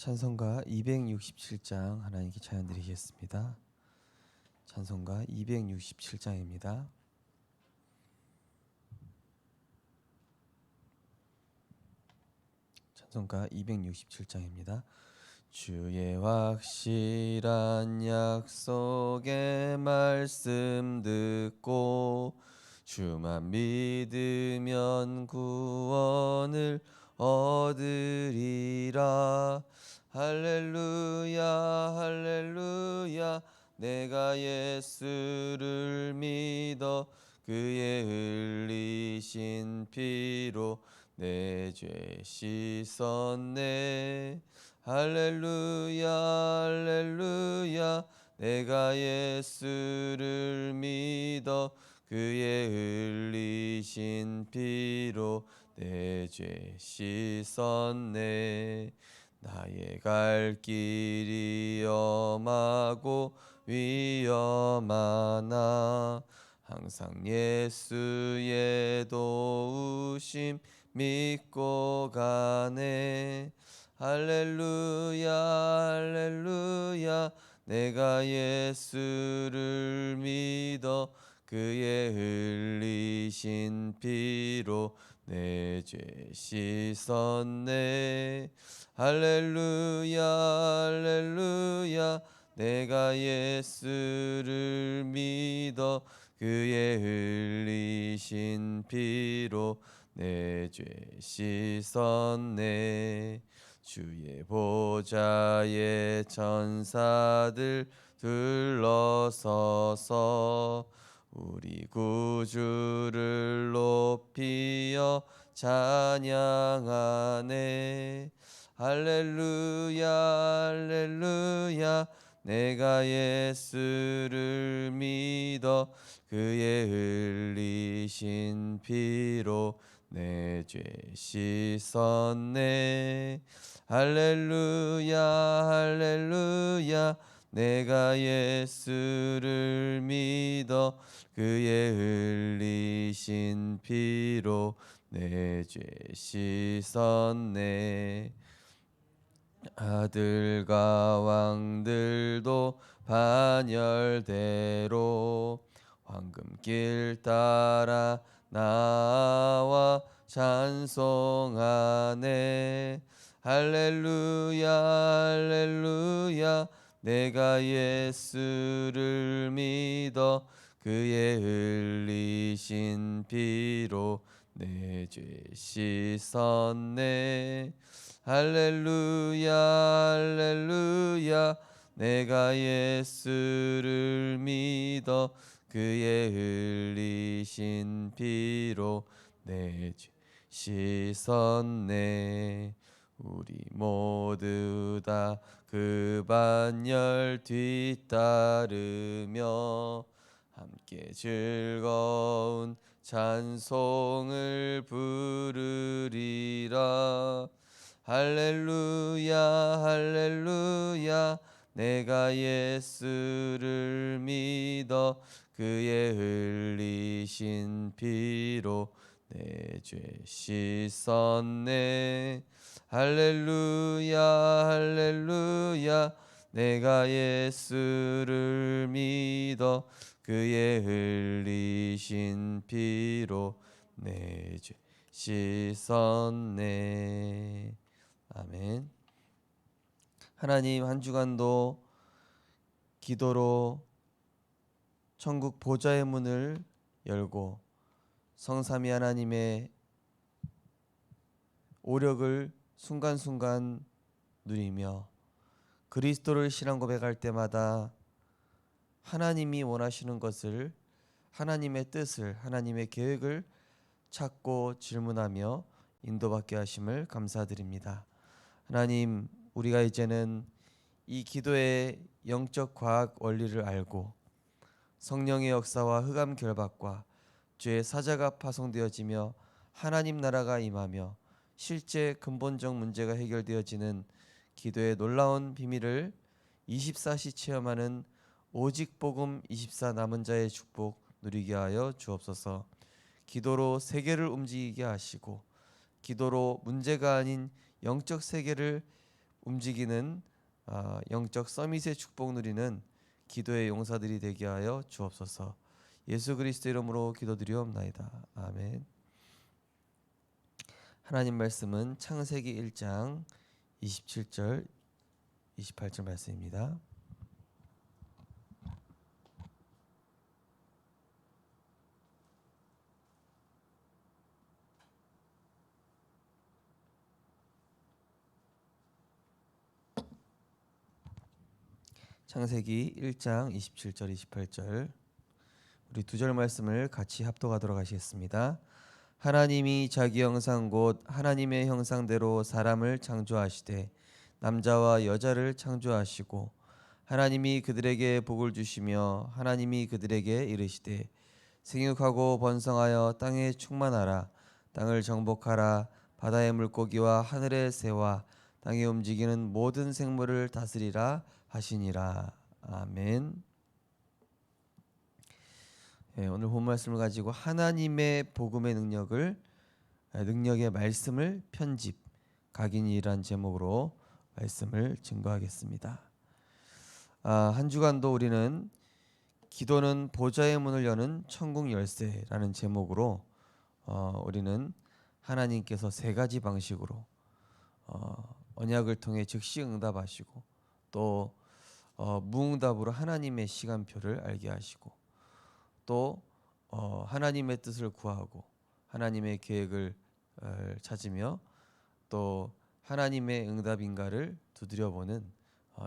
찬송가 267장 하나님께 찬양 드리겠습니다. 찬송가 267장입니다. 찬송가 267장입니다. 주의 확실한 약속의 말씀 듣고 주만 믿으면 구원을 얻으리라. 할렐루야 할렐루야. 내가 예수를 믿어 그의 흘리신 피로 내 죄 씻었네. 할렐루야 할렐루야. 내가 예수를 믿어 그의 흘리신 피로 내 죄 씻었네. 나의 갈 길이 험하고 위험하나 항상 예수의 도우심 믿고 가네. 할렐루야 할렐루야. 내가 예수를 믿어 그의 흘리신 피로 내 죄 씻었네. 할렐루야 할렐루야. 내가 예수를 믿어 그의 흘리신 피로 내 죄 씻었네. 주의 보좌에 천사들 둘러서서 우리 구주를 높이어 찬양하네. 할렐루야 할렐루야. 내가 예수를 믿어 그의 흘리신 피로 내 죄 씻었네. 할렐루야 할렐루야. 내가 예수를 믿어 그의 흘리신 피로 내 죄 씻었네. 아들과 왕들도 반열대로 황금길 따라 나와 찬송하네. 할렐루야 할렐루야. 내가 예수를 믿어 그의 흘리신 피로 내 죄 씻었네. 할렐루야 할렐루야. 내가 예수를 믿어 그의 흘리신 피로 내 죄 씻었네. 우리 모두 다 그 반열 뒤따르며 함께 즐거운 찬송을 부르리라. 할렐루야 할렐루야. 내가 예수를 믿어 그의 흘리신 피로 내 죄 씻었네. 할렐루야 할렐루야. 내가 예수를 믿어 그의 흘리신 피로 내 죄 씻었네. 아멘. 하나님, 한 주간도 기도로 천국 보좌의 문을 열고 성삼위 하나님의 오력을 순간순간 누리며 그리스도를 신앙 고백할 때마다 하나님이 원하시는 것을, 하나님의 뜻을, 하나님의 계획을 찾고 질문하며 인도받게 하심을 감사드립니다. 하나님, 우리가 이제는 이 기도의 영적 과학 원리를 알고 성령의 역사와 흑암 결박과 죄의 사자가 파송되어지며 하나님 나라가 임하며 실제 근본적 문제가 해결되어지는 기도의 놀라운 비밀을 24시 체험하는 오직 복음 24 남은 자의 축복 누리게 하여 주옵소서. 기도로 세계를 움직이게 하시고 기도로 문제가 아닌 영적 세계를 움직이는 영적 서밋의 축복 누리는 기도의 용사들이 되게 하여 주옵소서. 예수 그리스도 이름으로 기도드리옵나이다. 아멘. 하나님 말씀은 창세기 1장 27절 28절 말씀입니다. 창세기 1장 27절 28절 우리 두 절 말씀을 같이 합독하도록 하시겠습니다. 하나님이 자기 형상 곧 하나님의 형상대로 사람을 창조하시되 남자와 여자를 창조하시고 하나님이 그들에게 복을 주시며 하나님이 그들에게 이르시되 생육하고 번성하여 땅에 충만하라. 땅을 정복하라. 바다의 물고기와 하늘의 새와 땅에 움직이는 모든 생물을 다스리라 하시니라. 아멘. 오늘 본 말씀을 가지고 하나님의 복음의 능력의 말씀을 편집 각인이란 제목으로 말씀을 증거하겠습니다. 한 주간도 우리는 기도는 보좌의 문을 여는 천국 열쇠라는 제목으로 우리는 하나님께서 세 가지 방식으로 언약을 통해 즉시 응답하시고 또 무응답으로 하나님의 시간표를 알게 하시고 또 하나님의 뜻을 구하고 하나님의 계획을 찾으며 또 하나님의 응답인가를 두드려보는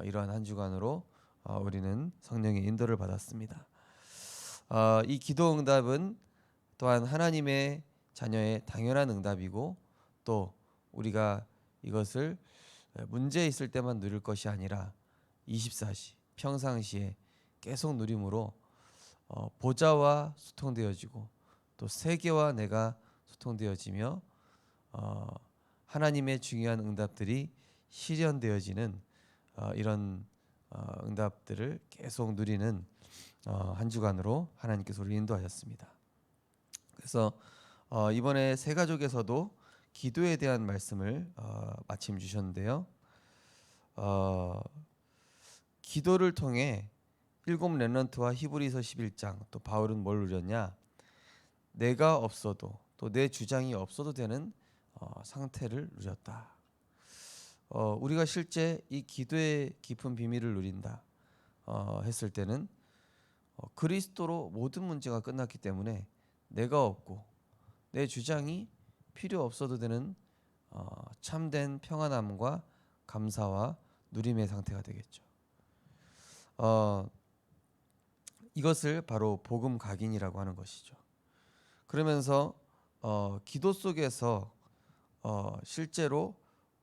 이러한 한 주간으로 우리는 성령의 인도를 받았습니다. 이 기도 응답은 또한 하나님의 자녀의 당연한 응답이고 또 우리가 이것을 문제 있을 때만 누릴 것이 아니라 24시 평상시에 계속 누림으로 보좌와 소통되어지고 또 세계와 내가 소통되어지며 하나님의 중요한 응답들이 실현되어지는 이런 응답들을 계속 누리는 한 주간으로 하나님께서 우리를 인도하셨습니다. 그래서 이번에 새 가족에서도 기도에 대한 말씀을 마침 주셨는데요. 기도를 통해 일곱 렘넌트와 히브리서 11장 또 바울은 뭘 누렸냐? 내가 없어도 또 내 주장이 없어도 되는 상태를 누렸다. 우리가 실제 이 기도의 깊은 비밀을 누린다 했을 때는 그리스도로 모든 문제가 끝났기 때문에 내가 없고 내 주장이 필요 없어도 되는 참된 평안함과 감사와 누림의 상태가 되겠죠. 이것을 바로 복음 각인이라고 하는 것이죠. 그러면서 기도 속에서 실제로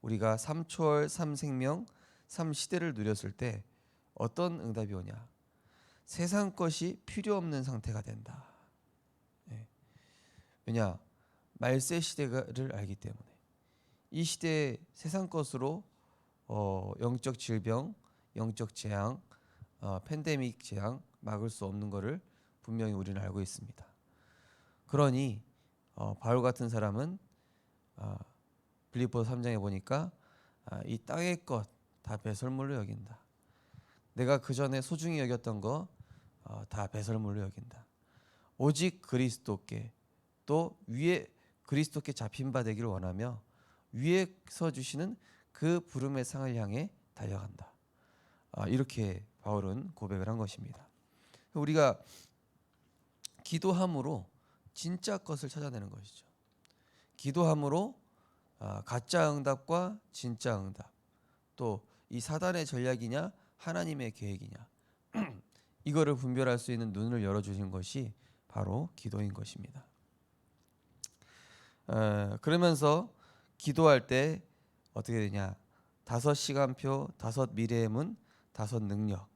우리가 3초월 3생명 3시대를 누렸을 때 어떤 응답이 오냐? 세상 것이 필요 없는 상태가 된다. 왜냐? 말세 시대를 알기 때문에 이 시대에 세상 것으로 영적 질병, 영적 재앙, 팬데믹 재앙 막을 수 없는 것을 분명히 우리는 알고 있습니다. 그러니 바울 같은 사람은 빌립보서 3장에 보니까 이 땅의 것 다 배설물로 여긴다. 내가 그 전에 소중히 여겼던 거 다 배설물로 여긴다. 오직 그리스도께 또 위에 그리스도께 잡힌 바 되기를 원하며 위에서 주시는 그 부름의 상을 향해 달려간다. 이렇게 바울은 고백을 한 것입니다. 우리가 기도함으로 진짜 것을 찾아내는 것이죠. 기도함으로 가짜 응답과 진짜 응답, 또 이 사단의 전략이냐 하나님의 계획이냐 이거를 분별할 수 있는 눈을 열어주신 것이 바로 기도인 것입니다. 그러면서 기도할 때 어떻게 되냐? 5시간표, 5 미래의 문, 5 능력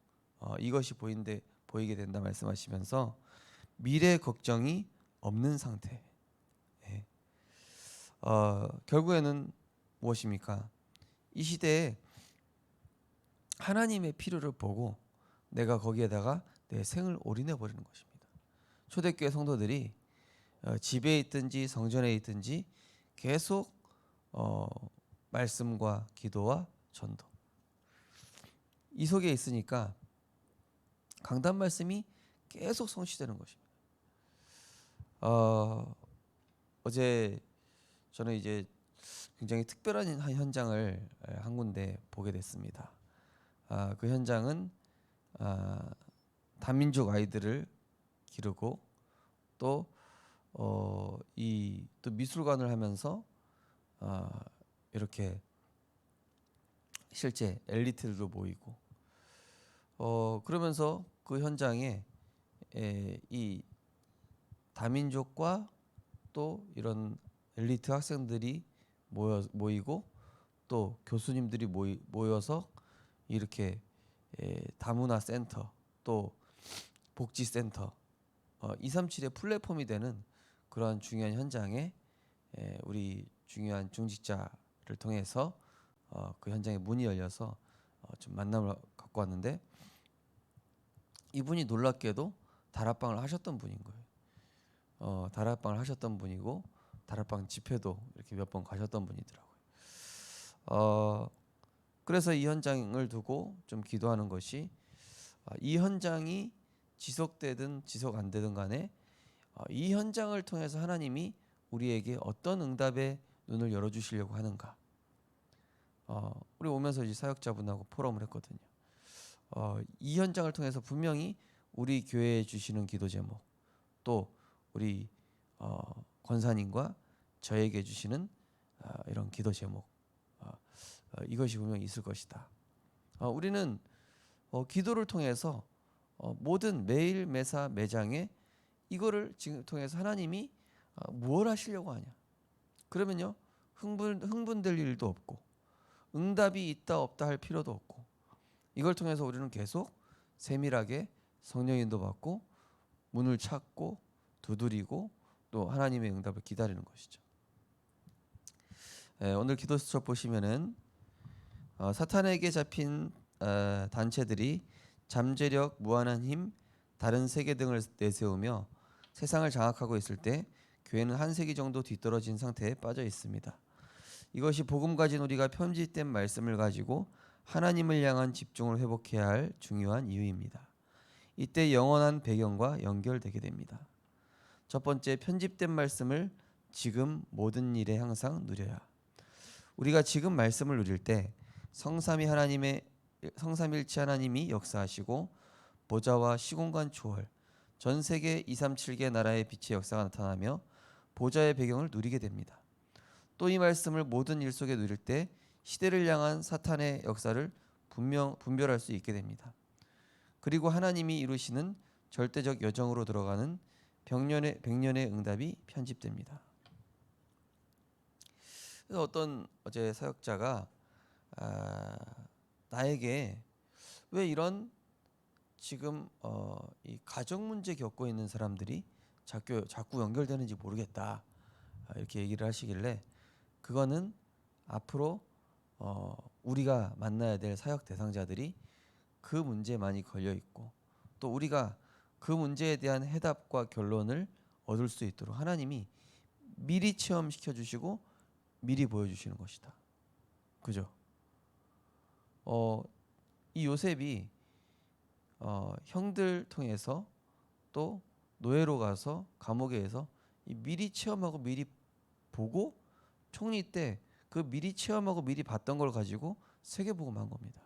이것이 보이게 된다 말씀하시면서 미래 걱정이 없는 상태. 결국에는 무엇입니까? 이 시대에 하나님의 필요를 보고 내가 거기에다가 내 생을 올인해 버리는 것입니다. 초대교회 성도들이 집에 있든지 성전에 있든지 계속 말씀과 기도와 전도 이 속에 있으니까 강단 말씀이 계속 성취되는 것입니다. 어제 저는 이제 굉장히 특별한 한 현장을 한 군데 보게 됐습니다. 그 현장은 다민족 아이들을 기르고 또 또 미술관을 하면서 이렇게 실제 엘리트들도 모이고 그러면서 그 현장에 이 다민족과 또 이런 엘리트 학생들이 모이고 또 교수님들이 모여서 이렇게 다문화 센터 또 복지 센터 237의 플랫폼이 되는 그러한 중요한 현장에 우리 중요한 중직자를 통해서 그 현장에 문이 열려서 좀 만남을 갖고 왔는데 이분이 놀랍게도 다락방을 하셨던 분인 거예요. 다락방을 하셨던 분이고 다락방 집회도 이렇게 몇 번 가셨던 분이더라고요. 그래서 이 현장을 두고 좀 기도하는 것이 이 현장이 지속되든 지속 안 되든 간에 이 현장을 통해서 하나님이 우리에게 어떤 응답의 눈을 열어주시려고 하는가. 우리 오면서 이제 사역자분하고 포럼을 했거든요. 이 현장을 통해서 분명히 우리 교회에 주시는 기도 제목 또 우리 권사님과 저에게 주시는 이런 기도 제목 이것이 분명히 있을 것이다. 우리는 기도를 통해서 모든 매일 매사 매장에 이거를 지금 통해서 하나님이 뭘 하시려고 하냐. 그러면요 흥분될 일도 없고 응답이 있다 없다 할 필요도 없고 이걸 통해서 우리는 계속 세밀하게 성령 인도 받고 문을 찾고 두드리고 또 하나님의 응답을 기다리는 것이죠. 오늘 기도 수첩 보시면은 사탄에게 잡힌 단체들이 잠재력, 무한한 힘, 다른 세계 등을 내세우며 세상을 장악하고 있을 때 교회는 한 세기 정도 뒤떨어진 상태에 빠져 있습니다. 이것이 복음 가진 우리가 편집된 말씀을 가지고 하나님을 향한 집중을 회복해야 할 중요한 이유입니다. 이때 영원한 배경과 연결되게 됩니다. 첫 번째, 편집된 말씀을 지금 모든 일에 항상 누려야. 우리가 지금 말씀을 누릴 때 성삼일체 하나님이 역사하시고 보좌와 시공간 초월 전 세계 237개 나라의 빛의 역사가 나타나며 보좌의 배경을 누리게 됩니다. 또 이 말씀을 모든 일 속에 누릴 때 시대를 향한 사탄의 역사를 분별할 수 있게 됩니다. 그리고 하나님이 이루시는 절대적 여정으로 들어가는 백년의 응답이 편집됩니다. 그래서 어제 사역자가 나에게 왜 이런 지금 이 가정 문제 겪고 있는 사람들이 자꾸 연결되는지 모르겠다 이렇게 얘기를 하시길래 그거는 앞으로 우리가 만나야 될 사역 대상자들이 그 문제에 많이 걸려 있고 또 우리가 그 문제에 대한 해답과 결론을 얻을 수 있도록 하나님이 미리 체험시켜 주시고 미리 보여주시는 것이다. 그죠? 이 요셉이 형들 통해서 또 노예로 가서 감옥에서 미리 체험하고 미리 보고 총리 때 그 미리 체험하고 미리 봤던 걸 가지고 세계복음한 겁니다.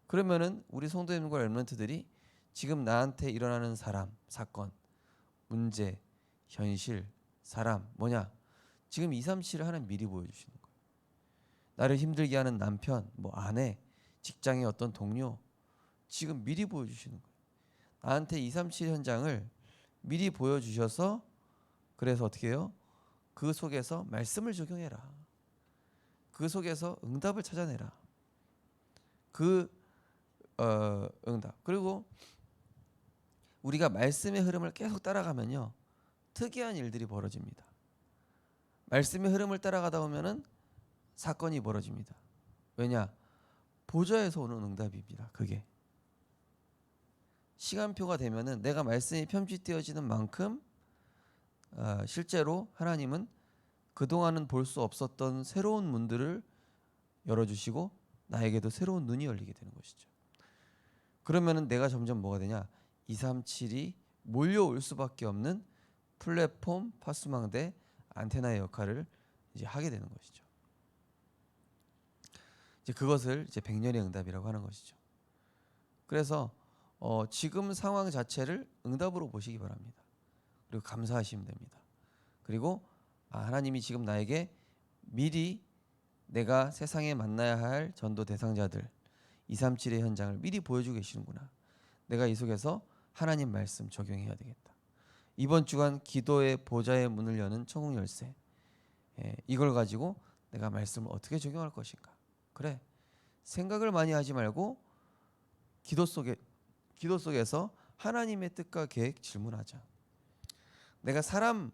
그러면은 우리 성도님과 렘넌트들이 지금 나한테 일어나는 사건, 문제, 현실, 사람 뭐냐? 지금 237을 하나님 미리 보여주시는 거예요. 나를 힘들게 하는 남편, 아내, 직장의 어떤 동료 지금 미리 보여주시는 거예요. 나한테 237 현장을 미리 보여주셔서 그래서 어떻게 해요? 그 속에서 말씀을 적용해라. 그 속에서 응답을 찾아내라. 응답. 그리고 우리가 말씀의 흐름을 계속 따라가면요. 특이한 일들이 벌어집니다. 말씀의 흐름을 따라가다 보면은 사건이 벌어집니다. 왜냐? 보좌에서 오는 응답입니다. 그게. 시간표가 되면은 내가 말씀이 편집되어지는 만큼 실제로 하나님은 그동안은 볼 수 없었던 새로운 문들을 열어주시고 나에게도 새로운 눈이 열리게 되는 것이죠. 그러면은 내가 점점 뭐가 되냐? 237이 몰려올 수밖에 없는 플랫폼, 파수망대, 안테나의 역할을 이제 하게 되는 것이죠. 이제 그것을 이제 백년의 응답이라고 하는 것이죠. 그래서 지금 상황 자체를 응답으로 보시기 바랍니다. 그리고 감사하시면 됩니다. 그리고 하나님이 지금 나에게 미리 내가 세상에 만나야 할 전도 대상자들 237의 현장을 미리 보여주고 계시는구나. 내가 이 속에서 하나님 말씀 적용해야 되겠다. 이번 주간 기도의 보좌의 문을 여는 천국 열쇠, 이걸 가지고 내가 말씀을 어떻게 적용할 것인가. 그래, 생각을 많이 하지 말고 기도 속에서 하나님의 뜻과 계획 질문하자. 내가 사람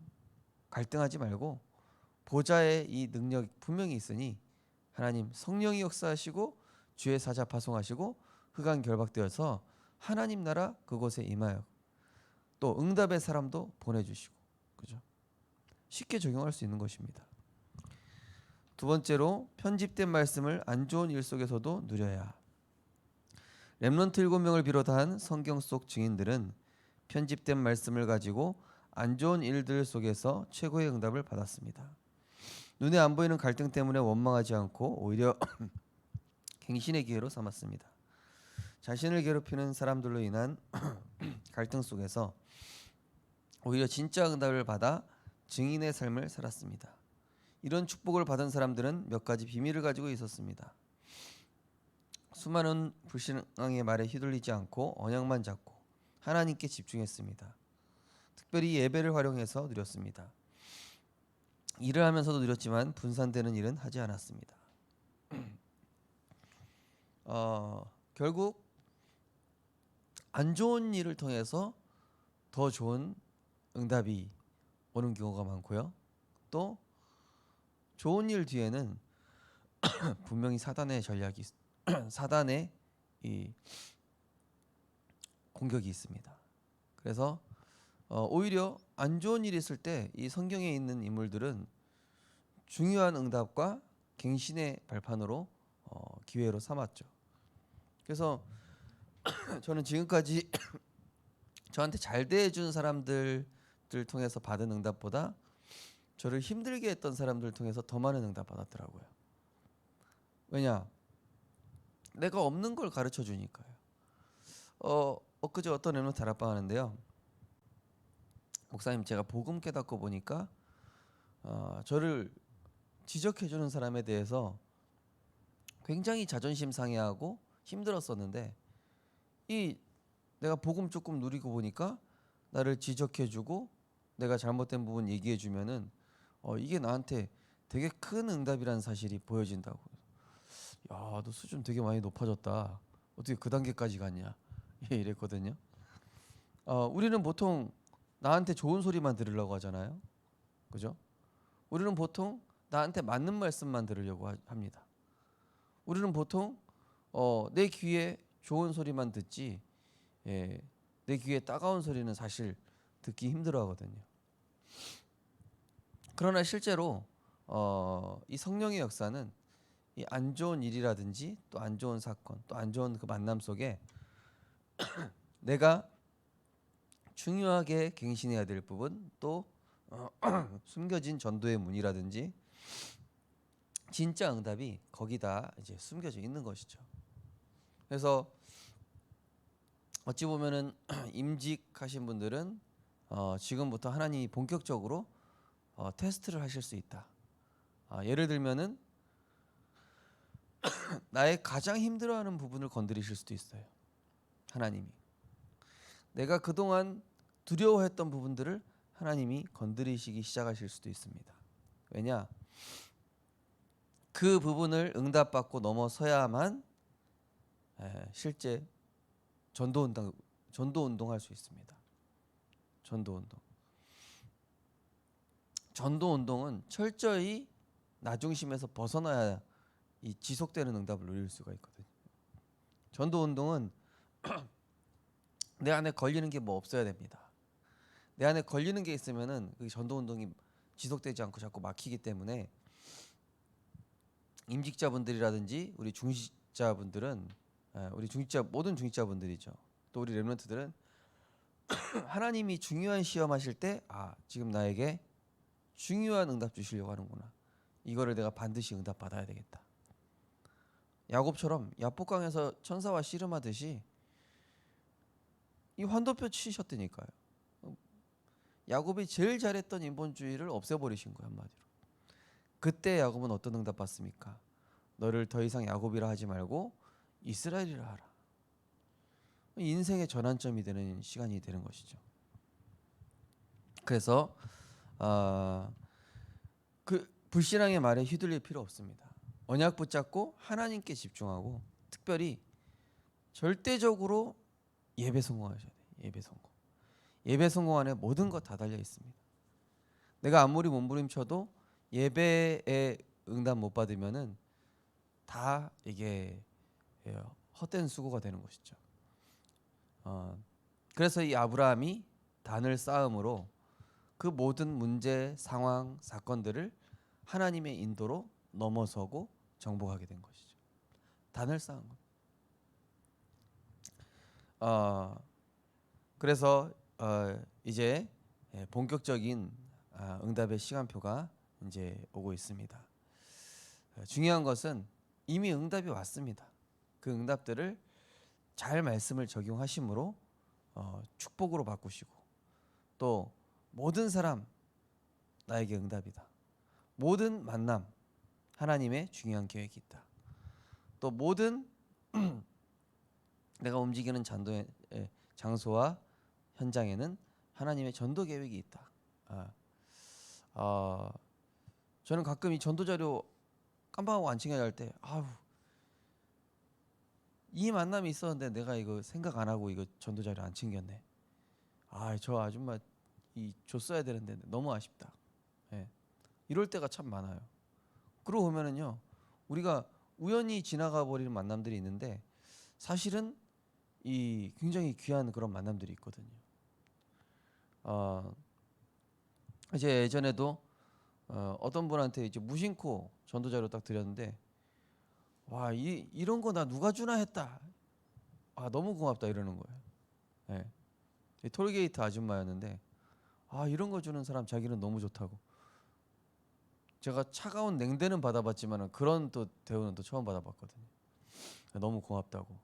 갈등하지 말고 보좌의 이 능력 분명히 있으니 하나님 성령이 역사하시고 주의 사자 파송하시고 흑암 결박되어서 하나님 나라 그곳에 임하여 또 응답의 사람도 보내주시고, 그죠? 쉽게 적용할 수 있는 것입니다. 두 번째로 편집된 말씀을 안 좋은 일 속에서도 누려야. 렘넌트 7명을 비롯한 성경 속 증인들은 편집된 말씀을 가지고 안 좋은 일들 속에서 최고의 응답을 받았습니다. 눈에 안 보이는 갈등 때문에 원망하지 않고 오히려 갱신의 기회로 삼았습니다. 자신을 괴롭히는 사람들로 인한 갈등 속에서 오히려 진짜 응답을 받아 증인의 삶을 살았습니다. 이런 축복을 받은 사람들은 몇 가지 비밀을 가지고 있었습니다. 수많은 불신앙의 말에 휘둘리지 않고 언약만 잡고 하나님께 집중했습니다. 특별히 예배를 활용해서 누렸습니다. 일을 하면서도 누렸지만 분산되는 일은 하지 않았습니다. 결국 안 좋은 일을 통해서 더 좋은 응답이 오는 경우가 많고요. 또 좋은 일 뒤에는 분명히 사단의 전략이 사단의 이 공격이 있습니다. 그래서 오히려 안 좋은 일이 있을 때 이 성경에 있는 인물들은 중요한 응답과 갱신의 발판으로 기회로 삼았죠. 그래서 저는 지금까지 저한테 잘 대해준 사람들을 통해서 받은 응답보다 저를 힘들게 했던 사람들을 통해서 더 많은 응답 받았더라고요. 왜냐? 내가 없는 걸 가르쳐 주니까요. 엊그제 어떤 렘넌트 다락방 하는데요. 목사님, 제가 복음 깨닫고 보니까 저를 지적해 주는 사람에 대해서 굉장히 자존심 상해하고 힘들었었는데 이 내가 복음 조금 누리고 보니까 나를 지적해 주고 내가 잘못된 부분 얘기해 주면은 이게 나한테 되게 큰 응답이라는 사실이 보여진다고. 야, 너 수준 되게 많이 높아졌다. 어떻게 그 단계까지 갔냐? 이랬거든요. 우리는 보통 나한테 좋은 소리만 들으려고 하잖아요. 그죠? 우리는 보통 나한테 맞는 말씀만 들으려고 합니다. 우리는 보통 내 귀에 좋은 소리만 듣지, 내 귀에 따가운 소리는 사실 듣기 힘들어하거든요. 그러나 실제로 이 성령의 역사는 이 안 좋은 일이라든지 또 안 좋은 사건, 또 안 좋은 그 만남 속에 내가 중요하게 갱신해야 될 부분, 또 숨겨진 전도의 문이라든지 진짜 응답이 거기다 이제 숨겨져 있는 것이죠. 그래서 어찌 보면은 임직하신 분들은 지금부터 하나님이 본격적으로 테스트를 하실 수 있다. 예를 들면은 나의 가장 힘들어하는 부분을 건드리실 수도 있어요. 하나님이 내가 그동안 두려워했던 부분들을 하나님이 건드리시기 시작하실 수도 있습니다. 왜냐? 그 부분을 응답받고 넘어서야만 실제 전도 운동할 수 있습니다. 전도 운동은 철저히 나 중심에서 벗어나야 이 지속되는 응답을 누릴 수가 있거든요. 전도 운동은 내 안에 걸리는 게 뭐 없어야 됩니다. 내 안에 걸리는 게 있으면은 그 전도 운동이 지속되지 않고 자꾸 막히기 때문에 임직자분들이라든지 우리 중직자분들은 우리 중직자 모든 중직자분들이죠. 또 우리 렘넌트들은 하나님이 중요한 시험하실 때 지금 나에게 중요한 응답 주시려고 하는구나. 이거를 내가 반드시 응답 받아야 되겠다. 야곱처럼 야복강에서 천사와 씨름하듯이 이 환도표 치셨다니까요. 야곱이 제일 잘했던 인본주의를 없애버리신 거예요, 한마디로. 그때 야곱은 어떤 응답 받습니까? 너를 더 이상 야곱이라 하지 말고 이스라엘이라 하라. 인생의 전환점이 되는 시간이 되는 것이죠. 그래서 그 불신앙의 말에 휘둘릴 필요 없습니다. 언약 붙잡고 하나님께 집중하고 특별히 절대적으로 예배 성공하셔야 돼요. 예배 성공. 예배 성공 안에 모든 것 다 달려 있습니다. 내가 아무리 몸부림쳐도 예배에 응답 못 받으면은 다 이게 헛된 수고가 되는 것이죠. 그래서 이 아브라함이 단을 쌓음으로 그 모든 문제, 상황, 사건들을 하나님의 인도로 넘어서고 정복하게 된 것이죠. 단을 쌓은 것. 그래서 이제 본격적인 응답의 시간표가 이제 오고 있습니다. 중요한 것은 이미 응답이 왔습니다. 그 응답들을 잘 말씀을 적용하심으로 축복으로 바꾸시고 또 모든 사람 나에게 응답이다. 모든 만남 하나님의 중요한 계획이 있다. 또 모든 내가 움직이는 전도의 장소와 현장에는 하나님의 전도 계획이 있다. 저는 가끔 이 전도 자료 깜빡하고 안 챙겨갈 때 이 만남이 있었는데 내가 이거 생각 안 하고 이거 전도 자료 안 챙겼네. 저 아줌마 줬어야 되는데 너무 아쉽다. 이럴 때가 참 많아요. 그러고 보면은요, 우리가 우연히 지나가 버리는 만남들이 있는데 사실은 이 굉장히 귀한 그런 만남들이 있거든요. 이제 예전에도 어떤 분한테 이제 무심코 전도자료 딱 드렸는데 이런 거 나 누가 주나 했다. 너무 고맙다 이러는 거예요. 톨게이트 아줌마였는데 이런 거 주는 사람 자기는 너무 좋다고. 제가 차가운 냉대는 받아봤지만 그런 또 대우는 또 처음 받아봤거든요. 너무 고맙다고.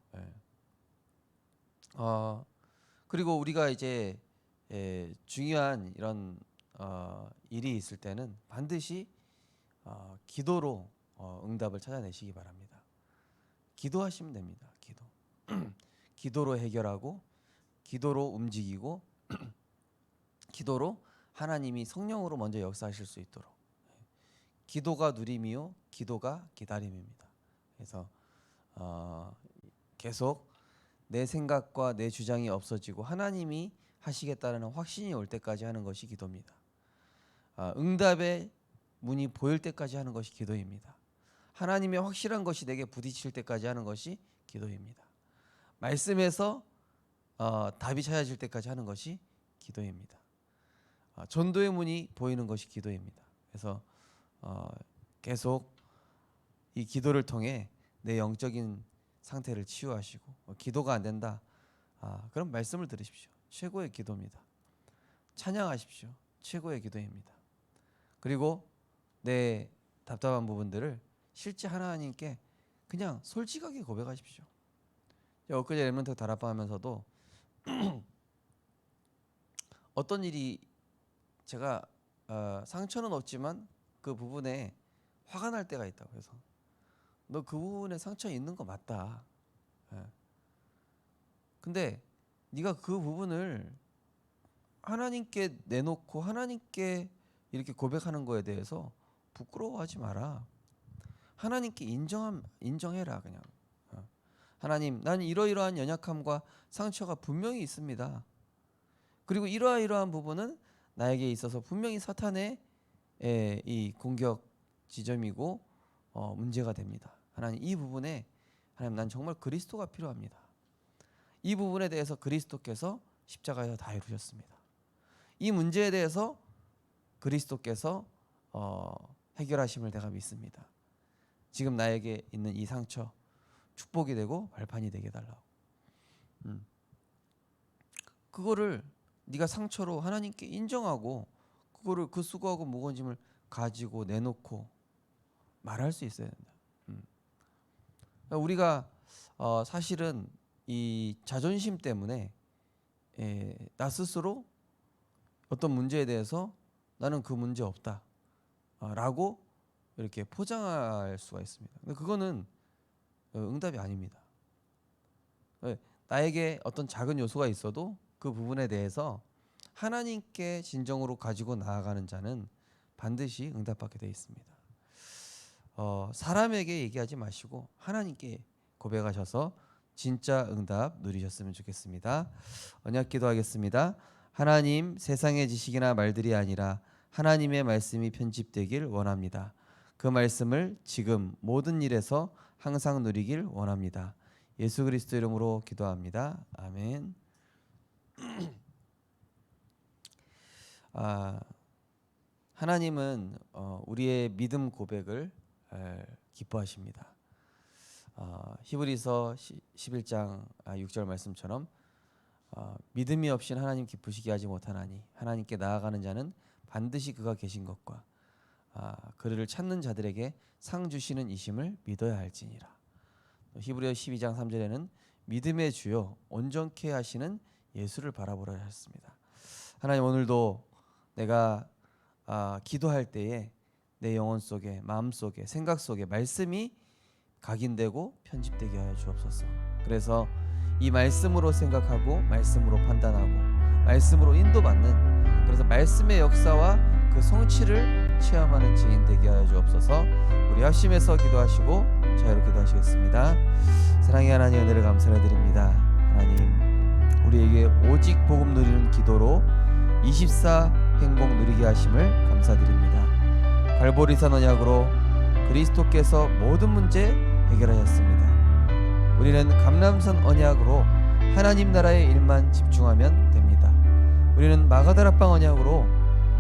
그리고 우리가 이제 중요한 이런 일이 있을 때는 반드시 기도로 응답을 찾아내시기 바랍니다. 기도하시면 됩니다. 기도. 기도로 해결하고 기도로 움직이고 기도로 하나님이 성령으로 먼저 역사하실 수 있도록. 기도가 누림이요 기도가 기다림입니다. 그래서 계속 내 생각과 내 주장이 없어지고 하나님이 하시겠다는 확신이 올 때까지 하는 것이 기도입니다. 응답의 문이 보일 때까지 하는 것이 기도입니다. 하나님의 확실한 것이 내게 부딪힐 때까지 하는 것이 기도입니다. 말씀에서 답이 찾아질 때까지 하는 것이 기도입니다. 전도의 문이 보이는 것이 기도입니다. 그래서 계속 이 기도를 통해 내 영적인 상태를 치유하시고 기도가 안 된다. 그럼 말씀을 들으십시오. 최고의 기도입니다. 찬양하십시오. 최고의 기도입니다. 그리고 내 답답한 부분들을 실제 하나님께 그냥 솔직하게 고백하십시오. 엊그제 렘넌트 다락방하면서도 어떤 일이 제가 상처는 없지만 그 부분에 화가 날 때가 있다고 해서 너 그 부분에 상처 있는 거 맞다. 근데 네가 그 부분을 하나님께 내놓고 하나님께 이렇게 고백하는 거에 대해서 부끄러워하지 마라. 하나님께 인정해라 그냥. 하나님, 난 이러이러한 연약함과 상처가 분명히 있습니다. 그리고 이러이러한 부분은 나에게 있어서 분명히 사탄의 이 공격 지점이고 문제가 됩니다. 하나님, 이 부분에 하나님, 난 정말 그리스도가 필요합니다. 이 부분에 대해서 그리스도께서 십자가에서 다 이루셨습니다. 이 문제에 대해서 그리스도께서 해결하심을 내가 믿습니다. 지금 나에게 있는 이 상처 축복이 되고 발판이 되게 달라고. 그거를 네가 상처로 하나님께 인정하고 그거를 그 수고하고 무거운 짐을 가지고 내놓고 말할 수 있어야 된다. 우리가 사실은 이 자존심 때문에 나 스스로 어떤 문제에 대해서 나는 그 문제 없다 라고 이렇게 포장할 수가 있습니다. 근데 그거는 응답이 아닙니다. 나에게 어떤 작은 요소가 있어도 그 부분에 대해서 하나님께 진정으로 가지고 나아가는 자는 반드시 응답받게 되어 있습니다. 사람에게 얘기하지 마시고 하나님께 고백하셔서 진짜 응답 누리셨으면 좋겠습니다. 언약 기도하겠습니다. 하나님, 세상의 지식이나 말들이 아니라 하나님의 말씀이 편집되길 원합니다. 그 말씀을 지금 모든 일에서 항상 누리길 원합니다. 예수 그리스도 이름으로 기도합니다. 아멘. 하나님은 우리의 믿음 고백을 기뻐하십니다. 히브리서 11장 6절 말씀처럼 믿음이 없이는 하나님 기쁘시게 하지 못하나니 하나님께 나아가는 자는 반드시 그가 계신 것과 그를 찾는 자들에게 상 주시는 이심을 믿어야 할지니라. 히브리서 12장 3절에는 믿음의 주요 온전케 하시는 예수를 바라보라 하셨습니다. 하나님, 오늘도 내가 기도할 때에 내 영혼 속에, 마음 속에, 생각 속에 말씀이 각인되고 편집되게 하여 주옵소서. 그래서 이 말씀으로 생각하고 말씀으로 판단하고 말씀으로 인도받는, 그래서 말씀의 역사와 그 성취를 체험하는 죄인 되게 하여 주옵소서. 우리 합심해서 기도하시고 자유로 기도하시겠습니다. 사랑의 하나님, 은혜를 감사를 드립니다. 하나님, 우리에게 오직 복음 누리는 기도로 24 행복 누리게 하심을 감사드립니다. 갈보리산 언약으로 그리스도께서 모든 문제 해결하셨습니다. 우리는 감람산 언약으로 하나님 나라의 일만 집중하면 됩니다. 우리는 마가다락방 언약으로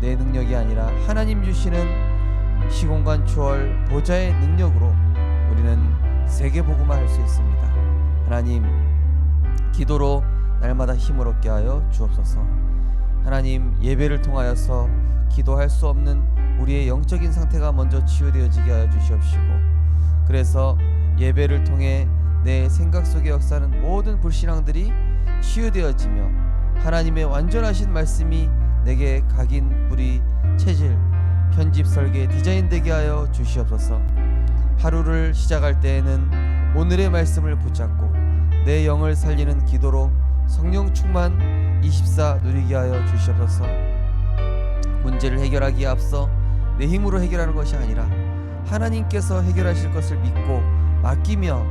내 능력이 아니라 하나님 주시는 시공간 초월 보좌의 능력으로 우리는 세계복음화 할 수 있습니다. 하나님, 기도로 날마다 힘을 얻게 하여 주옵소서. 하나님, 예배를 통하여서 기도할 수 없는 우리의 영적인 상태가 먼저 치유되어지게 하여 주시옵시고, 그래서 예배를 통해 내 생각 속에 역사하는 모든 불신앙들이 치유되어지며 하나님의 완전하신 말씀이 내게 각인, 뿌리, 체질, 편집, 설계, 디자인되게 하여 주시옵소서. 하루를 시작할 때에는 오늘의 말씀을 붙잡고 내 영을 살리는 기도로 성령 충만 24 누리게 하여 주시옵소서. 문제를 해결하기에 앞서 내 힘으로 해결하는 것이 아니라 하나님께서 해결하실 것을 믿고 맡기며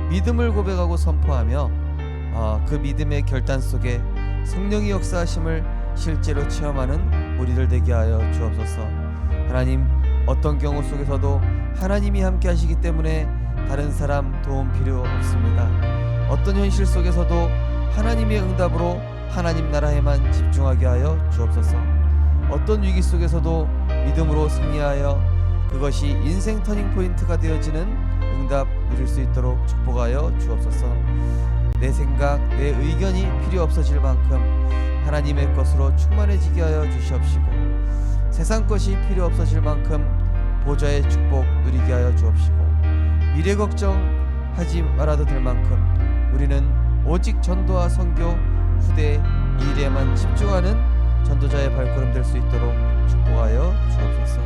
믿음을 고백하고 선포하며 그 믿음의 결단 속에 성령의 역사하심을 실제로 체험하는 우리들 되게 하여 주옵소서. 하나님, 어떤 경우 속에서도 하나님이 함께 하시기 때문에 다른 사람 도움 필요 없습니다. 어떤 현실 속에서도 하나님의 응답으로 하나님 나라에만 집중하게 하여 주옵소서. 어떤 위기 속에서도 믿음으로 승리하여 그것이 인생 터닝 포인트가 되어지는 응답 누릴 수 있도록 축복하여 주옵소서. 내 생각, 내 의견이 필요 없어질 만큼 하나님의 것으로 충만해지게 하여 주시옵시고, 세상 것이 필요 없어질 만큼 보좌의 축복 누리게 하여 주옵시고, 미래 걱정하지 말아도 될 만큼 우리는 오직 전도와 선교, 후대 일에만 집중하는 전도자의 발걸음 될 수 있도록 축복하여 주옵소서.